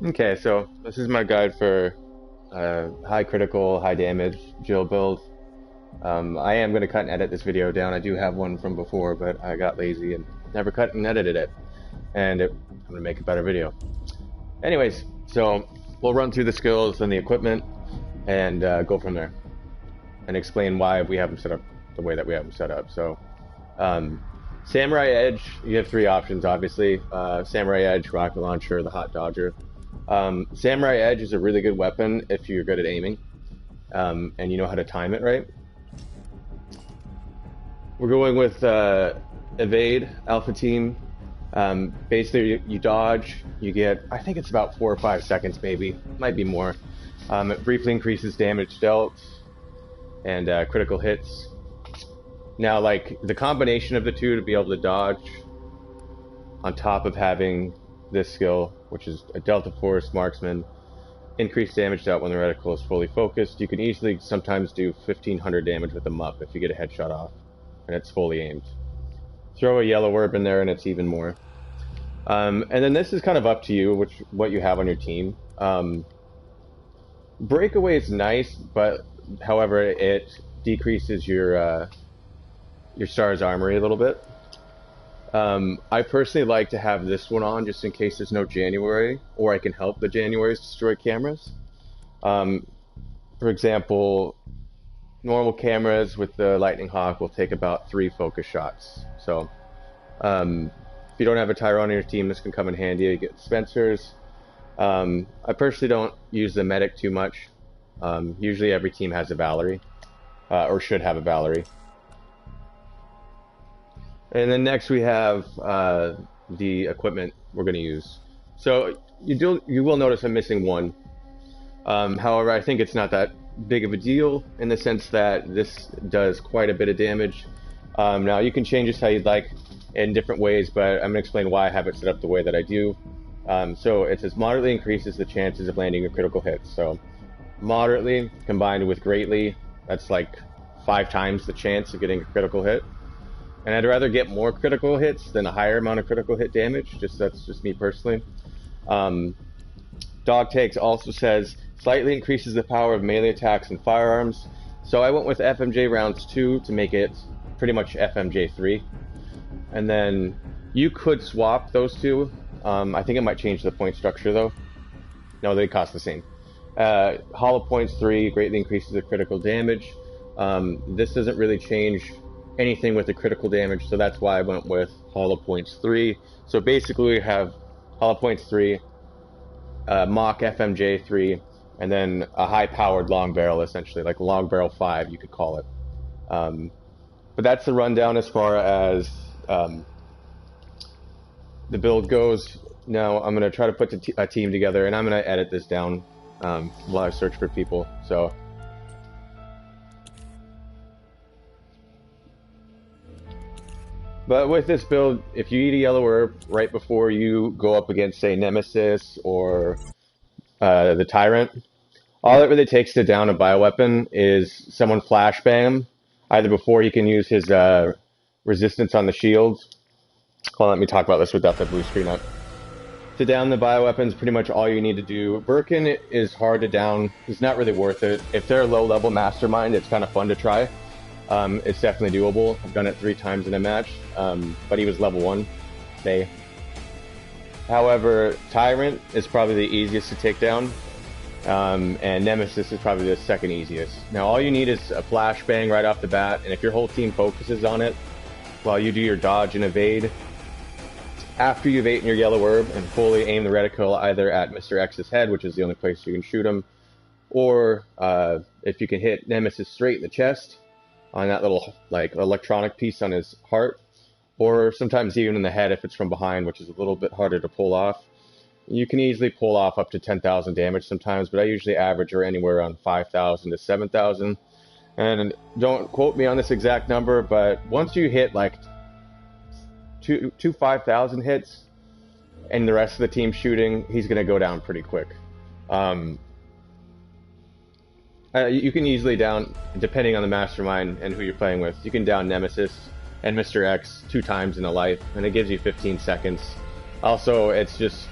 Okay, so this is my guide for high critical, high damage Jill build. I am going to cut and edit this video down. I do have one from before, but I got lazy and never cut and edited it. I'm going to make a better video. Anyways, so we'll run through the skills and the equipment and go from there. And explain why we have them set up the way that we have them set up. So, Samurai Edge, you have three options, obviously. Samurai Edge, Rocket Launcher, the Hot Dodger. Samurai Edge is a really good weapon if you're good at aiming, and you know how to time it right. We're going with Evade, Alpha Team. Basically, you dodge, you get, I think it's about 4 or 5 seconds maybe, might be more. It briefly increases damage dealt and critical hits. Now, like, the combination of the two to be able to dodge on top of having this skill, which is a Delta Force Marksman, increased damage dealt when the reticle is fully focused. You can easily sometimes do 1500 damage with a MUP if you get a headshot off and it's fully aimed. Throw a yellow orb in there and it's even more. And then this is kind of up to you, what you have on your team. Breakaway is nice, but however, it decreases your Star's Armory a little bit. I personally like to have this one on just in case there's no January, or I can help the Januaries destroy cameras. For example, normal cameras with the Lightning Hawk will take about 3 focus shots. So, if you don't have a Tyrone on your team, this can come in handy. You get Spencers. I personally don't use the Medic too much. Usually every team has a Valerie, or should have a Valerie. And then next we have the equipment we're going to use. So you will notice I'm missing one. However, I think it's not that big of a deal in the sense that this does quite a bit of damage. Now you can change this how you'd like in different ways, but I'm going to explain why I have it set up the way that I do. So it says moderately increases the chances of landing a critical hit. So moderately combined with greatly, that's like 5 times the chance of getting a critical hit. And I'd rather get more critical hits than a higher amount of critical hit damage. That's just me personally. Dog Takes also says slightly increases the power of melee attacks and firearms. So I went with FMJ rounds 2 to make it pretty much FMJ 3. And then you could swap those two. I think it might change the point structure though. No, they cost the same. Hollow Points 3 greatly increases the critical damage. This doesn't really change anything with the critical damage, so that's why I went with Hollow Points 3. So basically we have Hollow Points 3, Mock FMJ 3, and then a high-powered long barrel, essentially, like long barrel 5, you could call it. But that's the rundown as far as the build goes. Now I'm going to try to put a team together, and I'm going to edit this down while I search for people. So. But with this build, if you eat a yellow herb right before you go up against, say, Nemesis or the Tyrant, all it really takes to down a bioweapon is someone flashbang, either before he can use his resistance on the shield. Well, let me talk about this without the blue screen up. To down the bioweapons, pretty much all you need to do. Birkin is hard to down. It's not really worth it. If they're a low-level Mastermind, it's kind of fun to try. It's definitely doable. I've done it 3 times in a match, but he was level 1. However, Tyrant is probably the easiest to take down, and Nemesis is probably the second easiest. Now all you need is a flashbang right off the bat, and if your whole team focuses on it while you do your dodge and evade, after you've eaten your yellow herb and fully aim the reticle either at Mr. X's head, which is the only place you can shoot him, or if you can hit Nemesis straight in the chest, on that little like electronic piece on his heart, or sometimes even in the head if it's from behind, which is a little bit harder to pull off. You can easily pull off up to 10,000 damage sometimes, but I usually average or anywhere around 5,000 to 7,000. And don't quote me on this exact number, but once you hit like two 5,000 hits and the rest of the team shooting, he's going to go down pretty quick. You can easily down, depending on the Mastermind and who you're playing with, you can down Nemesis and Mr. X 2 times in a life, and it gives you 15 seconds. Also, it's just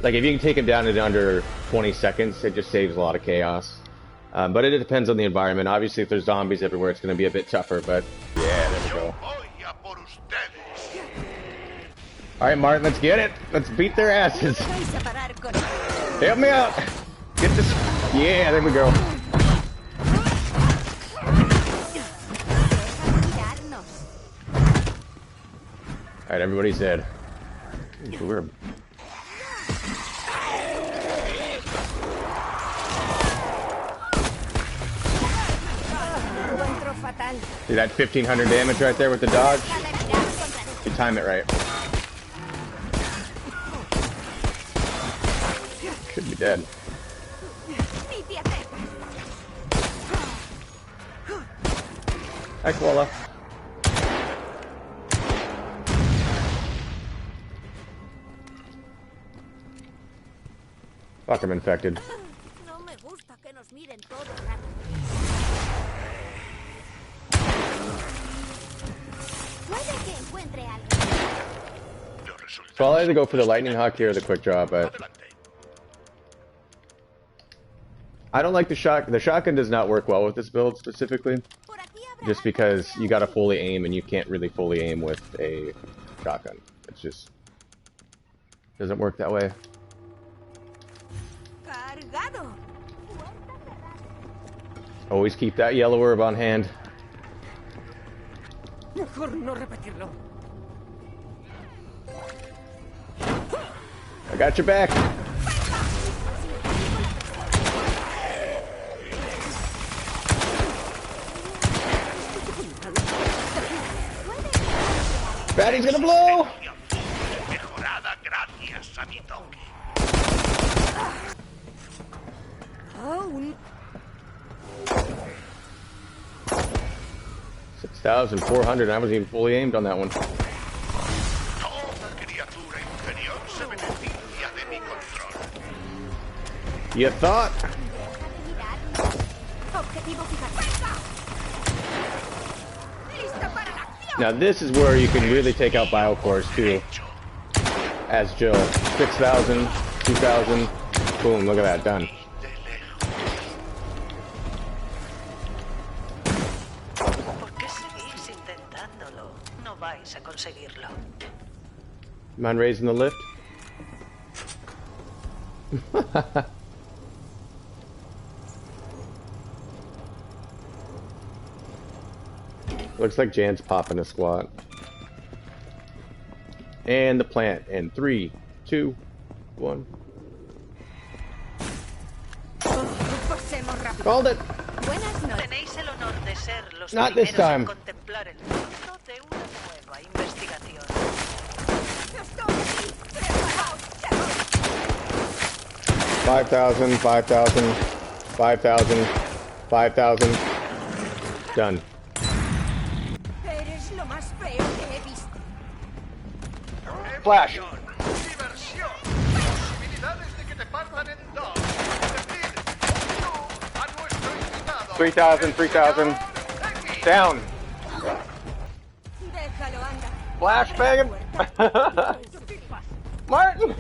Like, if you can take him down in under 20 seconds, it just saves a lot of chaos. But it depends on the environment. Obviously, if there's zombies everywhere, it's going to be a bit tougher, but yeah, there we go. Alright, Martin, let's get it. Let's beat their asses. Help me out. Get this. Yeah, there we go. Alright, everybody's dead. We're... See that 1500 damage right there with the dodge? You time it right. Should be dead. Hi, Koala. Fuck, I'm infected. So I'll either go for the lightning hawk here or the quick draw, but I don't like the shotgun. The shotgun does not work well with this build specifically, just because you gotta fully aim and you can't really fully aim with a shotgun. It's just doesn't work that way. Always keep that yellow herb on hand. I got your back. Batty's gonna blow. Oh. 6,400. I wasn't even fully aimed on that one. You thought? Now this is where you can really take out Biocores too. As Jill. 6,000, 2,000. Boom, look at that, done. Mind raising the lift? Looks like Jan's popping a squat. And the plant in 3, 2, 1. Called it! Not this time. 5,000, 5,000, 5,000, 5,000. Done. Flash. 3,000, 3,000. Down. Flash bang him. Martin.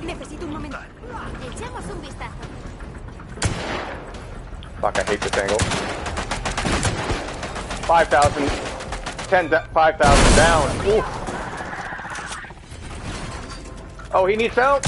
Necesito un momento. Echemos un vistazo. Fuck, I hate this angle. 5,000. 5,000 down. Ooh. Oh, he needs help.